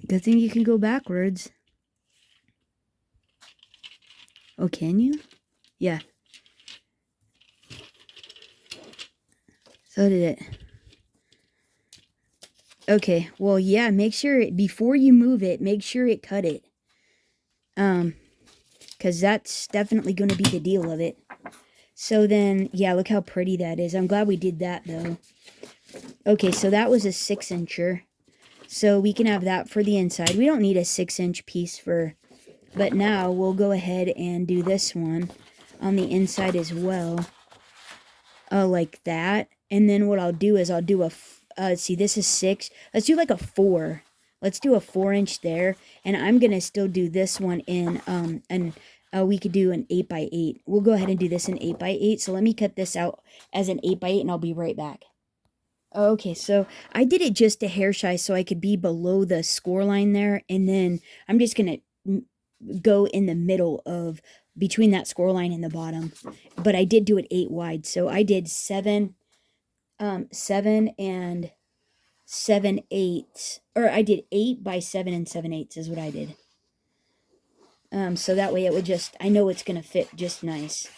Good thing you can go backwards. Oh, can you? Yeah. So did it. Okay, well, yeah, make sure, before you move it, make sure it cut it. Because that's definitely going to be the deal of it. So then, yeah, look how pretty that is. I'm glad we did that, though. Okay, so that was a 6-incher. So we can have that for the inside. We don't need a 6-inch piece for, but now we'll go ahead and do this one on the inside as well. Like that. And then what I'll do is I'll do a, see, this is 6. Let's do like a 4. Let's do a 4-inch there. And I'm going to still do this one in, we could do an 8x8. We'll go ahead and do this in 8x8. So let me cut this out as an 8x8 and I'll be right back. Okay, so I did it just a hair shy so I could be below the score line there. And then I'm just going to go in the middle of, between that score line and the bottom. But I did do it 8 wide. So I did 7 and 7/8, or I did 8 by 7 and 7/8 is what I did. So that way it would just, I know it's going to fit just nice.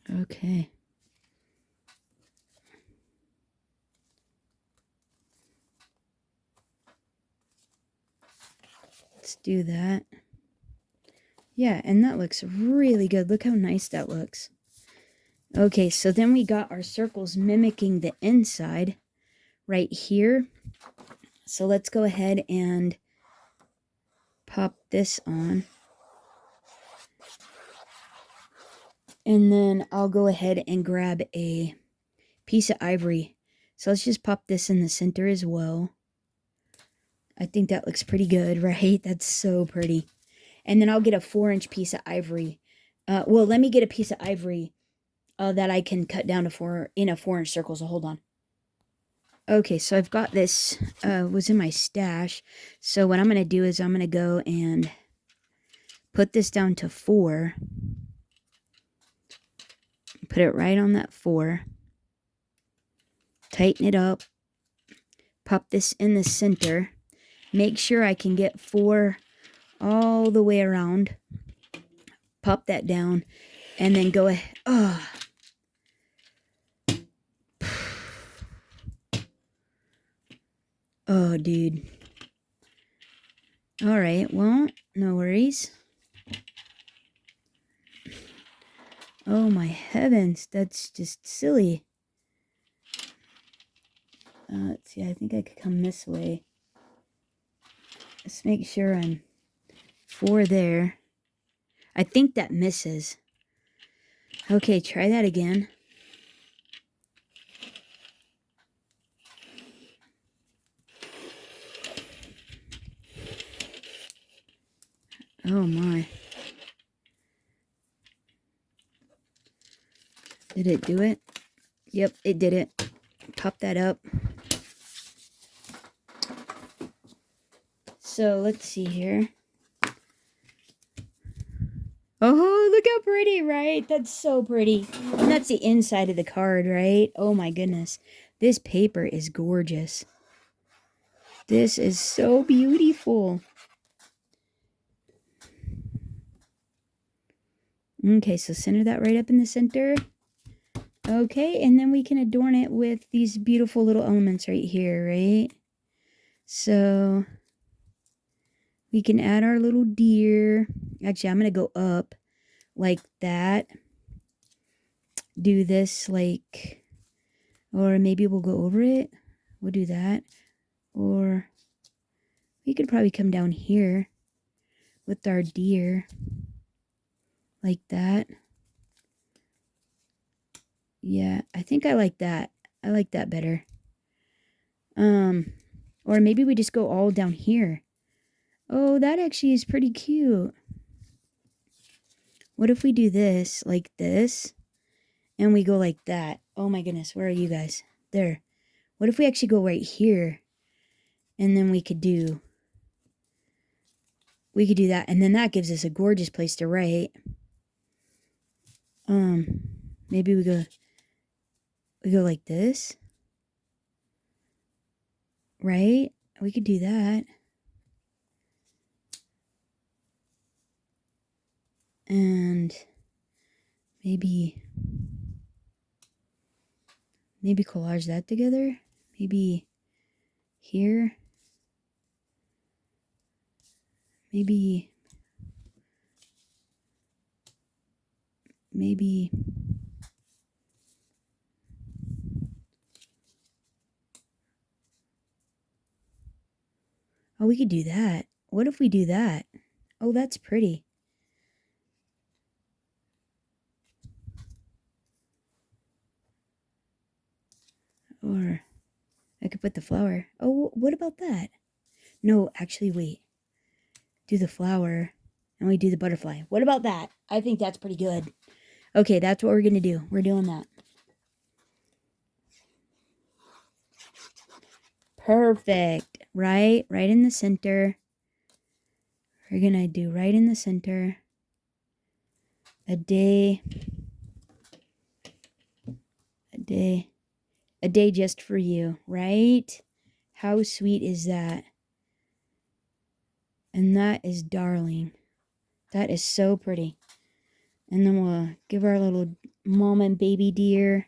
Okay. Let's do that. Yeah, and that looks really good. Look how nice that looks. Okay, so then we got our circles mimicking the inside right here. So let's go ahead and pop this on. And then I'll go ahead and grab a piece of ivory. So let's just pop this in the center as well. I think that looks pretty good, right? That's so pretty. And then I'll get a 4-inch piece of ivory. Well, let me get a piece of ivory that I can cut down to 4-inch circle. So hold on. Okay, so I've got this, was in my stash. So what I'm going to do is I'm going to go and put this down to 4. Put it right on that 4. Tighten it up. Pop this in the center. Make sure I can get 4 all the way around. Pop that down. And then go ahead. Oh. Oh, dude. All right. Well, no worries. Oh, my heavens. That's just silly. Let's see. I think I could come this way. Let's make sure I'm 4 there. I think that misses. Okay, try that again. Oh my. Did it do it? Yep, it did it. Pop that up. So let's see here. Oh, look how pretty, right? That's so pretty. And that's the inside of the card, right? Oh my goodness. This paper is gorgeous. This is so beautiful. Okay, so center that right up in the center. Okay, and then we can adorn it with these beautiful little elements right here, right? So we can add our little deer. Actually, I'm going to go up like that. Do this like, or maybe we'll go over it. We'll do that. Or we could probably come down here with our deer like that. Yeah, I think I like that. I like that better. Or maybe we just go all down here. Oh, that actually is pretty cute. What if we do this, like this, and we go like that? Oh my goodness, where are you guys? There. What if we actually go right here, and then we could do that, and then that gives us a gorgeous place to write. Maybe we go like this, right? We could do that. And maybe collage that together. Maybe here. Maybe oh, we could do that. What if we do that? Oh, that's pretty. Or I could put the flower. Oh, what about that? No, actually, wait. Do the flower, and we do the butterfly. What about that? I think that's pretty good. Okay, that's what we're going to do. We're doing that. Perfect. Right in the center. We're going to do right in the center. A day just for you, right? How sweet is that? And that is darling. That is so pretty. And then we'll give our little mom and baby deer.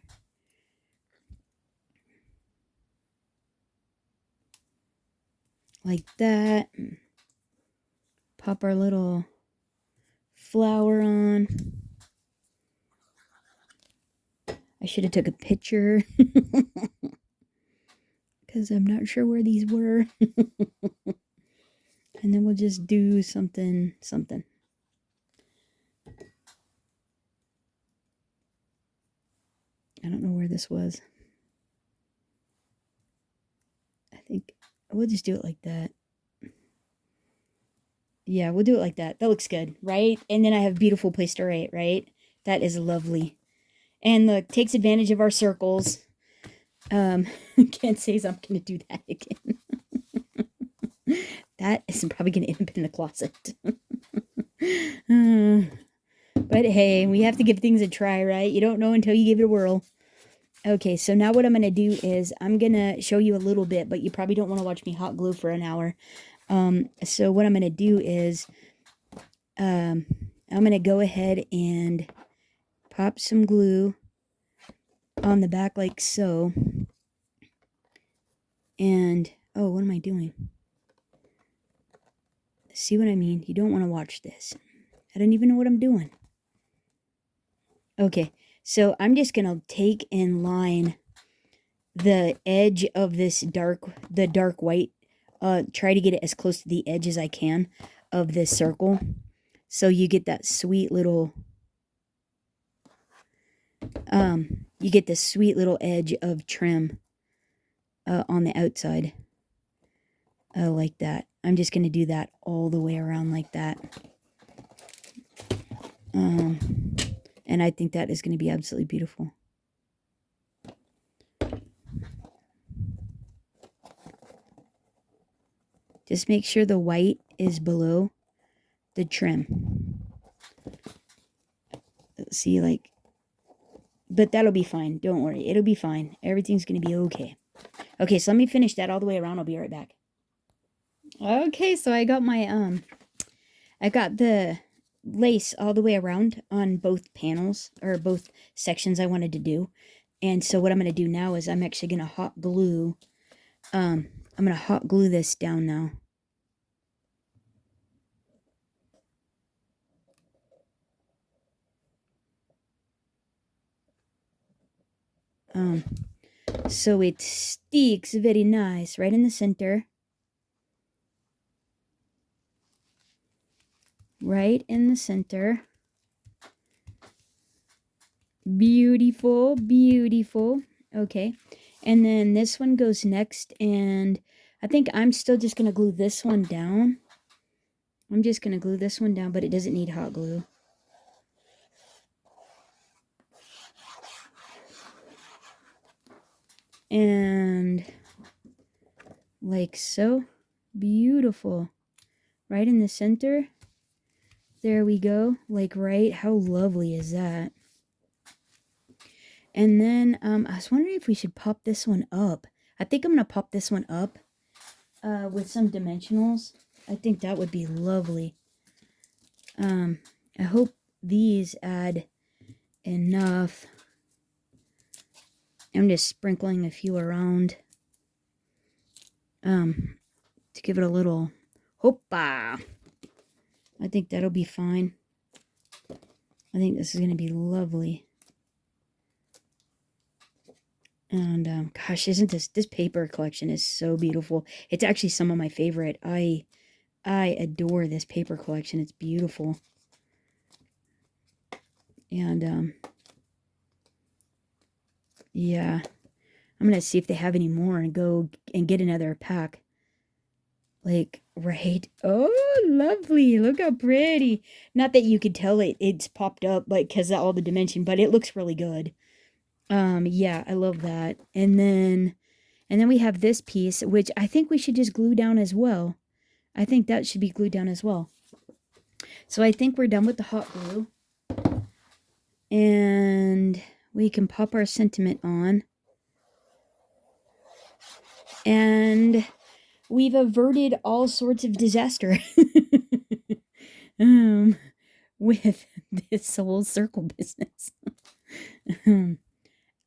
Like that. Pop our little flower on. I should have took a picture. Because I'm not sure where these were. And then we'll just do something. I don't know where this was. I think we'll just do it like that. Yeah, we'll do it like that. That looks good, right? And then I have a beautiful place to write, right? That is lovely. And look, takes advantage of our circles. Can't say I'm going to do that again. That is probably going to end up in the closet. But hey, we have to give things a try, right? You don't know until you give it a whirl. Okay, so now what I'm going to do is I'm going to show you a little bit, but you probably don't want to watch me hot glue for an hour. So what I'm going to do is I'm going to go ahead and pop some glue on the back like so. And, oh, what am I doing? See what I mean? You don't want to watch this. I don't even know what I'm doing. Okay, so I'm just going to take and line the edge of this dark white. Try to get it as close to the edge as I can of this circle. So you get that sweet little, you get this sweet little edge of trim on the outside. Like that. I'm just going to do that all the way around like that. And I think that is going to be absolutely beautiful. Just make sure the white is below the trim. See, like, but that'll be fine. Don't worry. It'll be fine. Everything's going to be okay. Okay, so let me finish that all the way around. I'll be right back. Okay, so I got my, I got the lace all the way around on both panels, or both sections I wanted to do. And so what I'm going to do now is I'm actually going to hot glue, I'm going to hot glue this down now. So it sticks very nice right in the center. Right in the center. Beautiful, beautiful. Okay. And then this one goes next, and I think I'm still just going to glue this one down. I'm just going to glue this one down, but it doesn't need hot glue. And like so. Beautiful. Right in the center. There we go. Like right. How lovely is that? And then I was wondering if we should pop this one up. I think I'm going to pop this one up with some dimensionals. I think that would be lovely. I hope these add enough. I'm just sprinkling a few around to give it a little hoppa. I think that'll be fine. I think this is going to be lovely. And gosh, isn't this paper collection is so beautiful. It's actually some of my favorite. I adore this paper collection. It's beautiful. And yeah, I'm gonna see if they have any more and go and get another pack. Like, right? Oh, lovely. Look how pretty. Not that you could tell it's popped up, like, because of all the dimension, but it looks really good. Yeah, I love that. And then we have this piece, which I think we should just glue down as well. I think that should be glued down as well. So I think we're done with the hot glue. And we can pop our sentiment on. And we've averted all sorts of disaster with this whole circle business.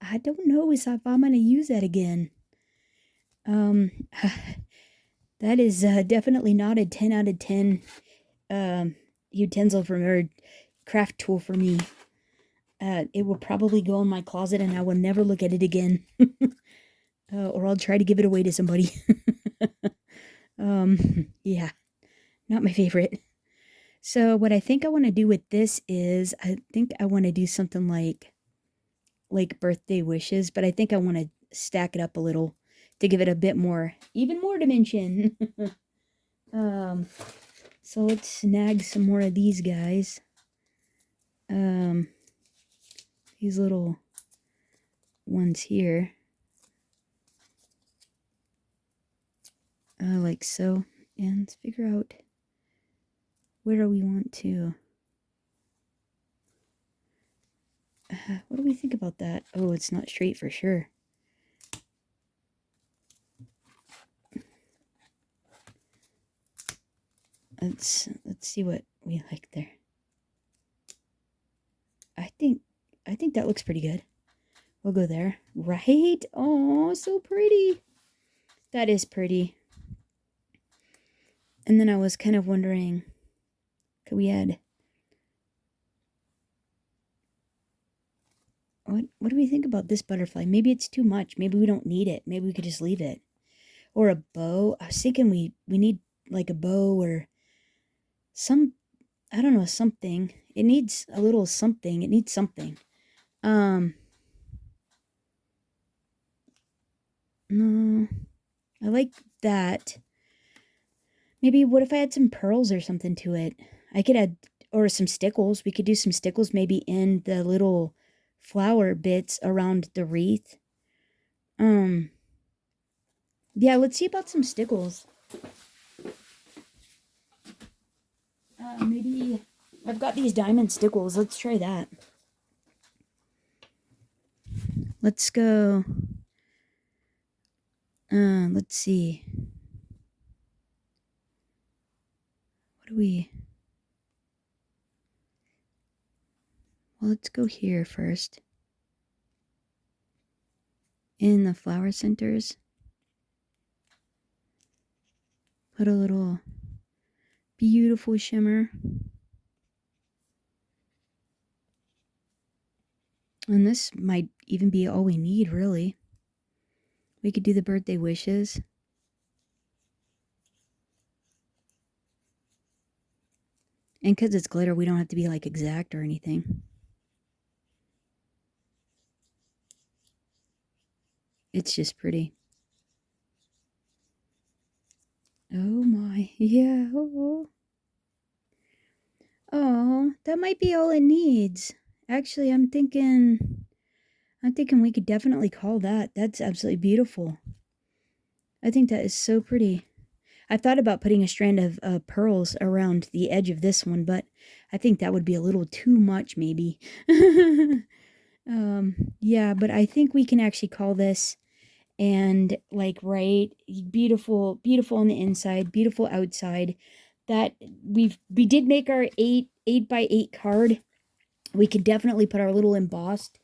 I don't know if I'm going to use that again. That is definitely not a 10 out of 10 utensil or craft tool for me. It will probably go in my closet and I will never look at it again. Or I'll try to give it away to somebody. Yeah, not my favorite. So what I think I want to do with this is, I think I want to do something like birthday wishes, but I think I want to stack it up a little to give it a bit more, even more dimension. So let's snag some more of these guys. These little ones here. Like so. And let's figure out where do we want to. What do we think about that? Oh, it's not straight for sure. Let's see what we like there. I think that looks pretty good. We'll go there. Right? Oh, so pretty. That is pretty. And then I was kind of wondering, could we add... What do we think about this butterfly? Maybe it's too much. Maybe we don't need it. Maybe we could just leave it. Or a bow. I was thinking we need like a bow or some, I don't know, something. It needs a little something. It needs something. No, I like that. Maybe what if I add some pearls or something to it? I could add, or some stickles. We could do some stickles maybe in the little flower bits around the wreath. Yeah, let's see about some stickles. Maybe I've got these diamond stickles. Let's try that. Let's go. Let's see. What do we... Well, let's go here first. In the flower centers. Put a little beautiful shimmer. And this might even be all we need, really. We could do the birthday wishes. And because it's glitter, we don't have to be like exact or anything. It's just pretty. Oh my, yeah. Oh, that might be all it needs. Actually, I'm thinking we could definitely call that. That's absolutely beautiful. I think that is so pretty. I thought about putting a strand of pearls around the edge of this one, but I think that would be a little too much, maybe. Yeah, but I think we can actually call this, and like, right, beautiful on the inside, beautiful outside. That we did make our 8x8 card. We could definitely put our little embossed,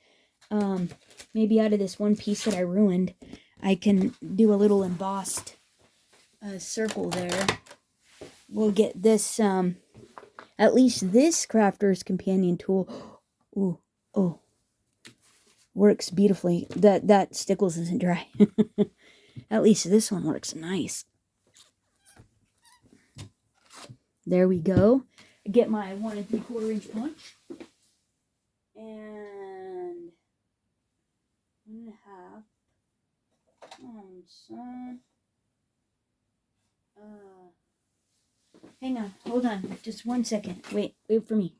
maybe out of this one piece that I ruined, I can do a little embossed circle there. We'll get this, at least this crafter's companion tool. Ooh, oh, works beautifully. That stickles isn't dry. At least this one works nice. There we go. Get my 1 3/4 inch punch. And 1.5. Oh, son. Hang on, hold on, just 1 second. Wait for me.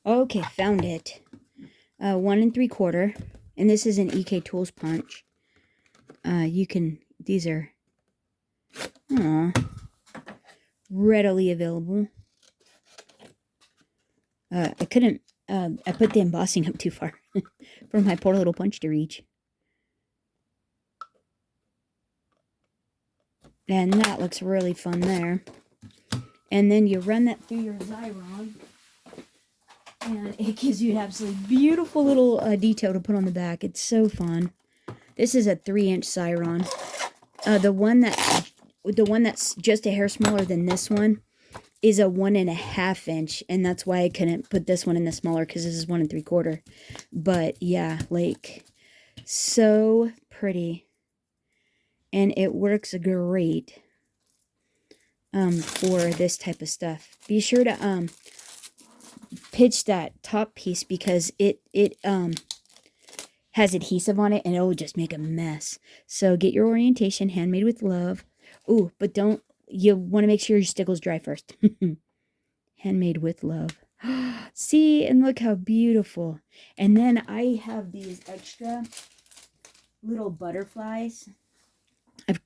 Okay, found it. 1 3/4, and this is an EK Tools punch. You can, these are, readily available. I couldn't, I put the embossing up too far for my poor little punch to reach. And that looks really fun there. And then you run that through your Xyron, and it gives you an absolutely beautiful little detail to put on the back. It's so fun. This is a 3-inch Xyron. The one that's just a hair smaller than this one is a 1.5 inch, and that's why I couldn't put this one in the smaller, because this is 1 3/4. But yeah, like, so pretty, and it works great for this type of stuff. Be sure to pitch that top piece, because it has adhesive on it and it'll just make a mess. So get your orientation, handmade with love. Ooh, but you want to make sure your stickle's dry first. Handmade with love. See, and look how beautiful. And then I have these extra little butterflies.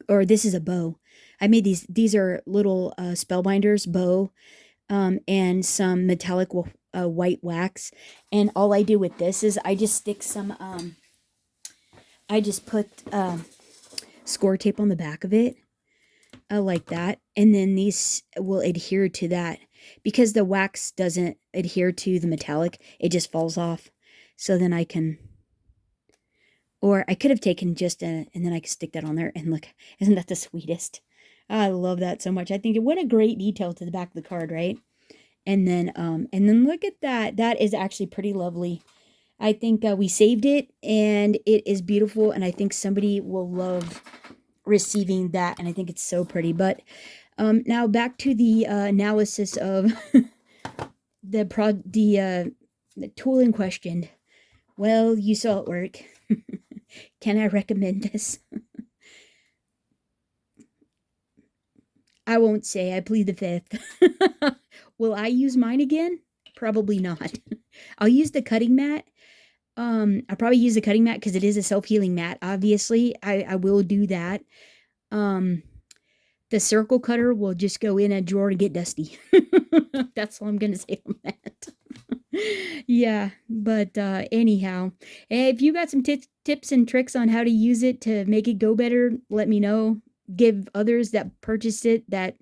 Or this is a bow. I made these are little spellbinders, bow, and some metallic white wax. And all I do with this is I just stick some, I just put score tape on the back of it, like that. And then these will adhere to that. Because the wax doesn't adhere to the metallic, it just falls off. So then I can, or I could have taken just and then I could stick that on there. And look, isn't that the sweetest? I love that so much. I think what a great detail to the back of the card, right? And then look at that. That is actually pretty lovely. I think we saved it and it is beautiful. And I think somebody will love receiving that. And I think it's so pretty. But now back to the analysis of the tool in question. Well, you saw it work. Can I recommend this? I won't say. I plead the fifth. Will I use mine again? Probably not. I'll use the cutting mat. I'll probably use the cutting mat because it is a self-healing mat. Obviously, I will do that. The circle cutter will just go in a drawer and get dusty. That's all I'm gonna say on that. Yeah, but anyhow, if you got some tips and tricks on how to use it to make it go better, let me know. Give others that purchased it that,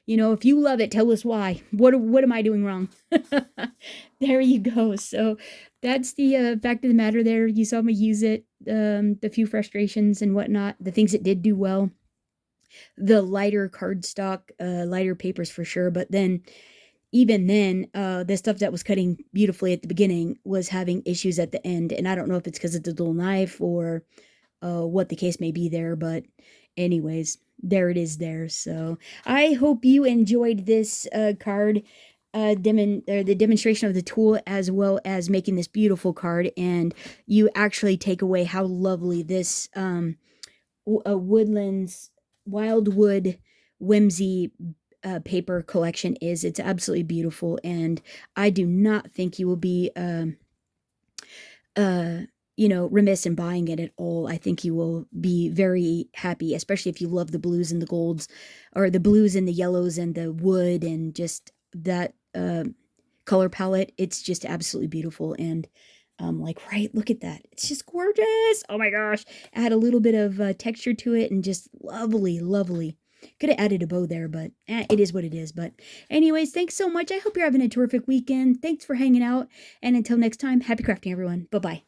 if you love it, tell us why. What am I doing wrong? There you go. So that's the fact of the matter there. You saw me use it, the few frustrations and whatnot, the things it did do well. The lighter cardstock, lighter papers for sure, but then even then, the stuff that was cutting beautifully at the beginning was having issues at the end. And I don't know if it's because of the dual knife or what the case may be there. But anyways, there it is there. So I hope you enjoyed this card, the demonstration of the tool, as well as making this beautiful card. And you actually take away how lovely this Woodlands Wildwood Whimsy paper collection is. It's absolutely beautiful, and I do not think you will be remiss in buying it at all. I think you will be very happy, especially if you love the blues and the golds, or the blues and the yellows and the wood, and just that color palette. It's just absolutely beautiful. And right, look at that. It's just gorgeous. Oh my gosh. Add a little bit of texture to it and just lovely, lovely. Could have added a bow there, but it is what it is. But anyways, thanks so much. I hope you're having a terrific weekend. Thanks for hanging out. And until next time, happy crafting, everyone. Bye-bye.